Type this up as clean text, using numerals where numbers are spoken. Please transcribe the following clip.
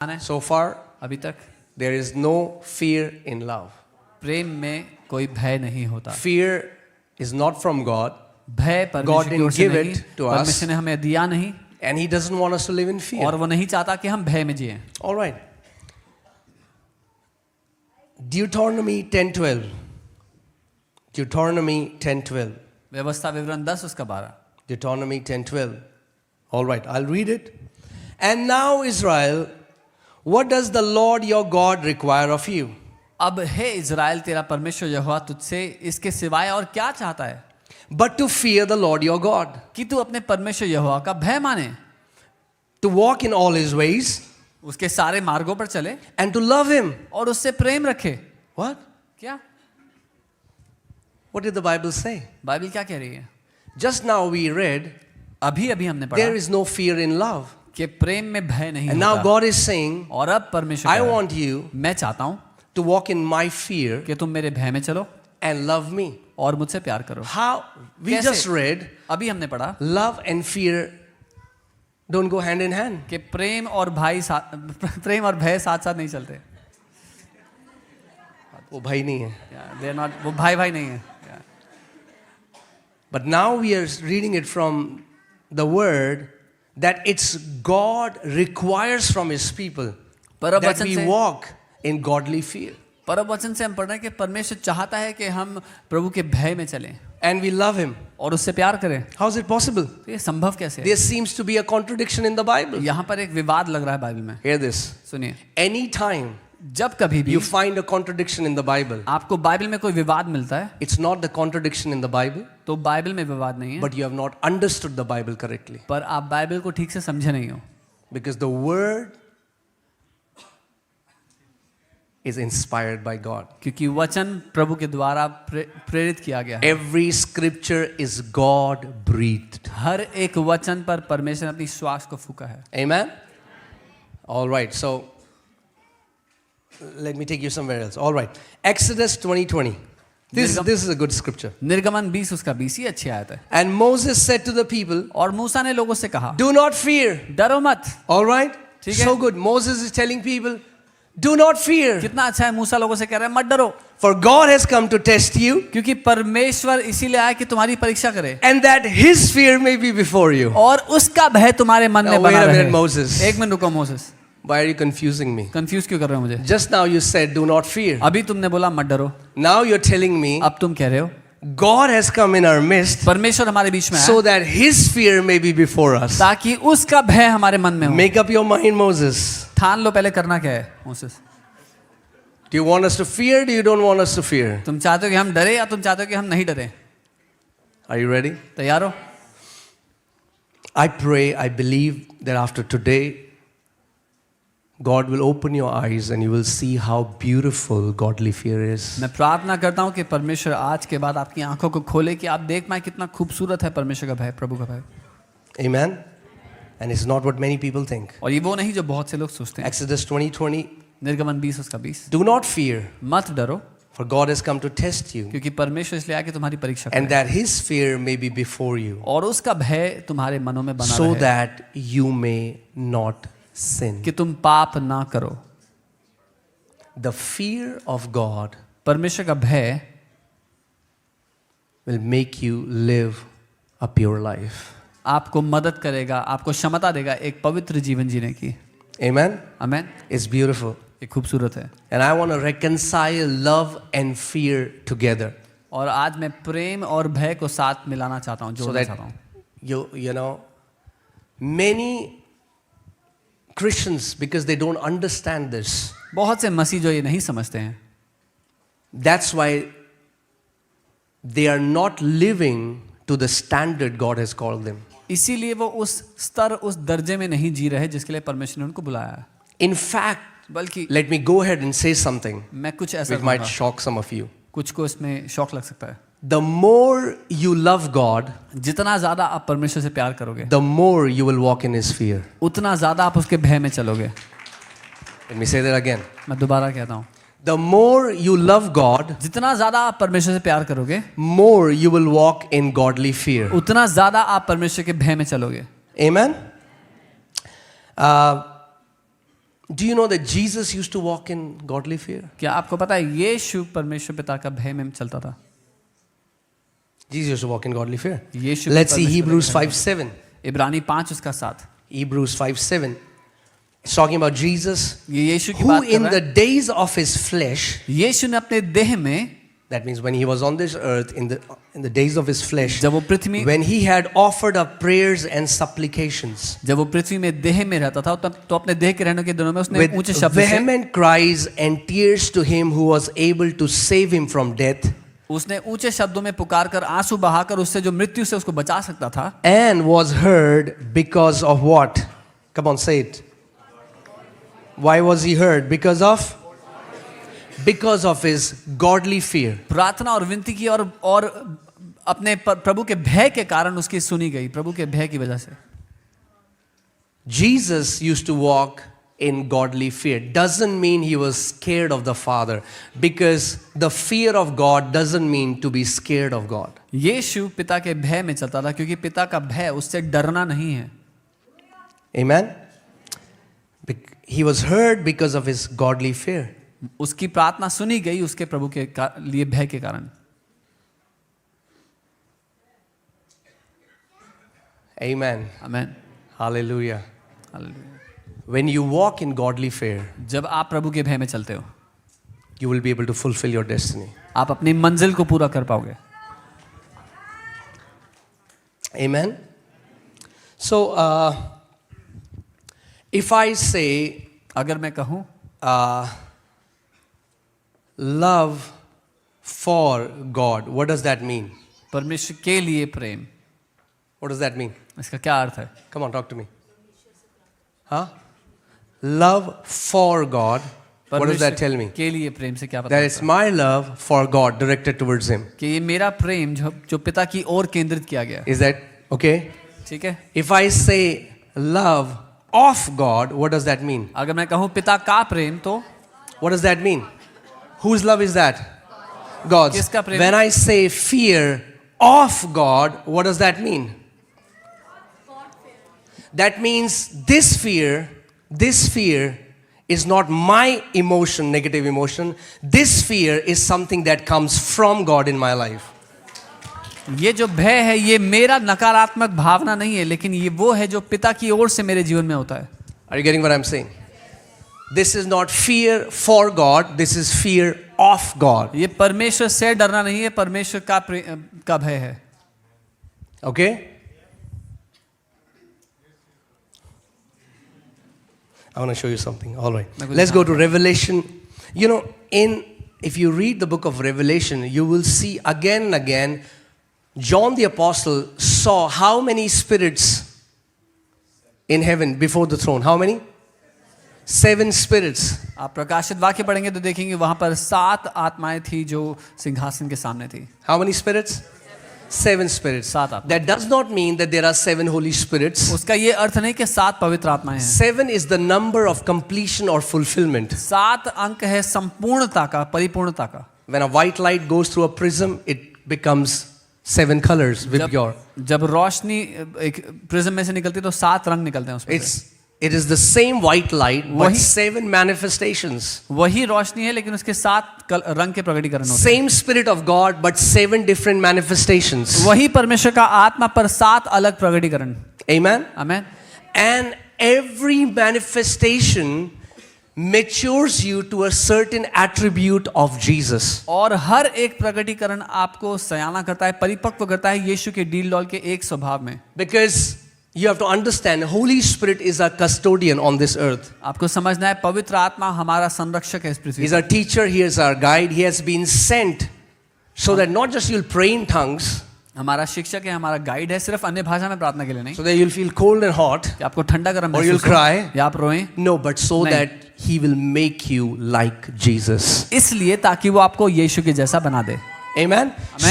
So far, अभी तक there is no fear in love. प्रेम में कोई भय नहीं होता. Fear is not from God, भय God परमेश्वर की ओर didn't से give नहीं, it to us. परमेश्वर ने हमें दिया नहीं and He doesn't want us to live in fear. और वो नहीं चाहता कि हम भय में जिएं. All right. Deuteronomy 10:12. Deuteronomy 10:12. व्यवस्था विवरण 10 उसका 12. Deuteronomy 10:12. All right, I'll read it. And now, Israel, what does the Lord your God require of you? अब हे इज़राइल तेरा परमेश्वर यहोवा तुझसे इसके सिवाय और क्या चाहता है But to fear the Lord your God, कि तू अपने परमेश्वर यहोवा का भय माने, to walk in all His ways, उसके सारे मार्गों पर चले and to love Him. और उससे प्रेम रखे. What? क्या? What did the Bible say? Bible क्या कह रही है? Just now we read, अभी अभी हमने there पढ़ा is no fear in love. कि प्रेम में भय नहीं And now होता. God is saying, और अब परमेश्वर I कह रहा है, want you मैं चाहता हूँ to walk in my fear कि तुम मेरे भय में चलो and love me. और मुझसे प्यार करो. How? We कैसे? just read, अभी हमने पढ़ा love and fear don't go hand in hand. कि प्रेम और भय साथ साथ नहीं चलते. वो भाई नहीं है. They are not, वो भाई नहीं है. But now we are reading it from the word that it's God requires from His people परम that वचन we से walk in godly fear. परम वचन से हम पढ़ रहे हैं कि परमेश्वर चाहता है कि हम प्रभु के भय में चलें And we love Him. और उससे प्यार करें. How is it possible? तो ये संभव कैसे है? There seems to be a contradiction in the Bible. यहाँ पर एक विवाद लग रहा है बाइबल में. Hear this. सुनिए, Anytime जब कभी भी you find a contradiction in the Bible, आपको बाइबल में कोई विवाद मिलता है it's not the contradiction in the Bible, तो बाइबल में विवाद नहीं है, but you have not understood the Bible correctly. पर आप बाइबल को ठीक से समझे नहीं हो. Because the word is inspired by God. क्योंकि वचन प्रभु के द्वारा प्रेरित किया गया है. Every scripture is God breathed. हर एक वचन पर परमेश्वर ने अपनी श्वास को फूंका है. Amen? All right, so let me take you somewhere else. All right, Exodus 20:20. This is a good scripture. निर्गमन 20 उसका 20 ही अच्छी आयत है. And Moses said to the people, और मूसा ने लोगों से कहा, do not fear. डरो मत. All right? ठीक है. So good. Moses is telling people, do not fear. कितना अच्छा है. मूसा लोगों से कह रहा है मत डरो, For God has come to test you, क्योंकि परमेश्वर इसीलिए आया कि तुम्हारी परीक्षा करे and that His fear may be before you. और उसका भय तुम्हारे मन में Now, wait बना a रहे. minute, Moses. एक मिनट रुको Moses. Why are you confusing me? Confuse क्यों कर रहे हो मुझे? Just now you said, do not fear. अभी तुमने बोला मत डरो, Now you're telling me, अब तुम कह रहे हो God has come in our midst परमेश्वर हमारे बीच में so आया that His fear may be before us. ताकि उसका भय हमारे मन में हो. Make up your mind, Moses. ठान लो पहले करना क्या है Moses. Do you want us to fear? Do you don't want us to fear? तुम चाहते हो कि हम डरे या तुम चाहते हो कि हम नहीं डरे? Are you ready? तैयार हो? I pray, I believe that after today, God will open your eyes and you will see how beautiful godly fear is. मैं प्रार्थना करता हूँ कि परमेश्वर आज के बाद आपकी आंखों को खोले कि आप देख पाए कितना खूबसूरत है परमेश्वर का भय, प्रभु का भय. Amen? And it's not what many people think. और ये वो नहीं जो बहुत से लोग सोचते हैं. Exodus 20:20, निर्गमन 20 उसका 20. do not fear, मत डरो, for God has come to test you, क्योंकि परमेश्वर इसलिए आया कि तुम्हारी परीक्षा and करे that His fear may be before you, और उसका भय तुम्हारे मनों में बना so रहे that you may not sin. कि तुम पाप ना करो. The fear of God परमेश्वर का भय will make you live a pure life. आपको मदद करेगा, आपको क्षमता देगा एक पवित्र जीवन जीने की. Amen? आमेन. It's beautiful. ये खूबसूरत है. And I want to reconcile love and fear together और आज मैं प्रेम और भय को साथ मिलाना चाहता हूँ, so जोड़ना that चाहता हूँ. you know, many Christians, because they don't understand this, बहुत से मसीह जो ये नहीं समझते हैं, that's why they are not living to the standard God has called them. इसीलिए वो उस स्तर, उस दर्जे में नहीं जी रहे जिसके लिए परमेश्वर ने उनको बुलाया है. In fact, बल्कि let me go ahead and say something मैं कुछ ऐसा which might कहूंगा, shock some of you. कुछ को इसमें शौक लग सकता है. The more you love God, जितना ज्यादा आप परमेश्वर से प्यार करोगे, the more you will walk in His fear. उतना ज्यादा आप उसके भय में चलोगे. Let me say that again. मैं दोबारा कहता हूँ, The more you love God, जितना ज्यादा आप परमेश्वर से प्यार करोगे, more you will walk in godly fear. उतना ज्यादा आप परमेश्वर के भय में चलोगे. Amen? Do you know that Jesus used to walk in godly fear? क्या आपको पता है यीशु परमेश्वर पिता का भय में चलता था? Jesus used to walk in godly fear. Yeshu Let's see परमेश्वर Hebrews पिता का 5:7. इब्रानी 5 उसका 7. Hebrews 5:7. It's talking about Jesus, ये यीशु की who बात कर in रहा the है. days of his flesh, यीशु ने अपने देह में, that means when he was on this earth, in the days of his flesh, जब वो पृथ्वी when he had offered up prayers and supplications जब वो पृथ्वी में देह में रहता था तब तो अपने देह के रहने के दिनों में उसने with ऊंचे शब्द से vehement cries and tears to him who was able to save him from death, उसने ऊंचे शब्दों में पुकार कर आंसू बहाकर उससे जो मृत्यु से उसको बचा सकता था, and was heard because of what? Come on, say it. Why was he heard? Because of his godly fear. प्रार्थना और विनती की और अपने प्रभु के भय के कारण उसकी सुनी गई, प्रभु के भय की वजह से. Jesus used to walk in godly fear. Doesn't mean he was scared of the Father, because the fear of God doesn't mean to be scared of God. यीशु पिता के भय में चलता था क्योंकि पिता का भय उससे डरना नहीं है. Amen? He was heard because of his godly fear. उसकी प्रार्थना सुनी गई उसके प्रभु के लिए भय के कारण. Amen. Amen. Hallelujah. Hallelujah. When you walk in godly fear, जब आप प्रभु के भय में चलते हो, you will be able to fulfill your destiny. आप अपनी मंजिल को पूरा कर पाओगे. Amen. So, if I say, अगर मैं कहूँ love for God, what does that mean? परमेश्वर के लिए प्रेम, What does that mean? इसका क्या अर्थ है? Come on, talk to me. Huh? Love for God. What does that tell me? के लिए प्रेम से क्या That बताता it's my love for God directed towards Him. है? कि ये मेरा प्रेम जो पिता की ओर केंद्रित किया गया है. Is that okay? ठीक है. If I say love of God, what does that mean? अगर मैं कहूँ पिता का प्रेम, तो What does that mean? Whose love is that? God's. किसका प्रेम? When I say fear of God, what does that mean? That means this fear is not my emotion, negative emotion. This fear is something that comes from God in my life. ये जो भय है ये मेरा नकारात्मक भावना नहीं है, लेकिन ये वो है जो पिता की ओर से मेरे जीवन में होता है. Are you getting what I'm saying? This is not fear for God, this is fear of God. ये परमेश्वर से डरना नहीं है, परमेश्वर का भय है. Okay? I want to show you something. All right. Let's go to Revelation. You know, if you read the book of Revelation, you will see again and again, John the Apostle saw how many spirits in heaven before the throne. How many? 7 spirits. आप प्रकाशित वाक्य पढ़ेंगे तो देखेंगे वहां पर 7 आत्माएं थी जो सिंहासन के सामने थी. How many spirits? 7 spirits. 7 आत्माएं. That does not mean that there are 7 Holy Spirits. उसका ये अर्थ नहीं कि 7 पवित्र आत्माएं हैं. 7 is the number of completion or fulfillment. 7 अंक है संपूर्णता का, परिपूर्णता का. When a white light goes through a prism, it becomes 7 colors with your. जब रोशनी एक प्रिज्म में से निकलती है तो 7 रंग निकलते हैं उसमें. It is the same white light, but वही- 7 manifestations. वही रोशनी है लेकिन उसके 7 रंग के प्रकटीकरण होते हैं. Same Spirit of God, but 7 different manifestations. वही परमेश्वर का आत्मा पर 7 अलग प्रकटीकरण. Amen? Amen. And every manifestation matures you to a certain attribute of Jesus. और हर एक प्रकटीकरण आपको सयाना करता है, परिपक्व करता है यीशु के डील डॉल के एक स्वभाव में. Because you have to understand, Holy Spirit is a custodian on this earth. आपको समझना है पवित्र आत्मा हमारा संरक्षक है इस पृथ्वी He's पर. our teacher, he is our guide. He has been sent so that not just you'll pray in tongues, हमारा शिक्षक है, हमारा गाइड है, सिर्फ अन्य भाषा में प्रार्थना के लिए नहीं so that you'll feel cold and hot. कि आपको ठंडा गरम Or you'll महसूस हो cry. या आप रोएं. No, but so नहीं. that he will make you like Jesus. इसलिए ताकि वो आपको यीशु के जैसा बना दे. Amen?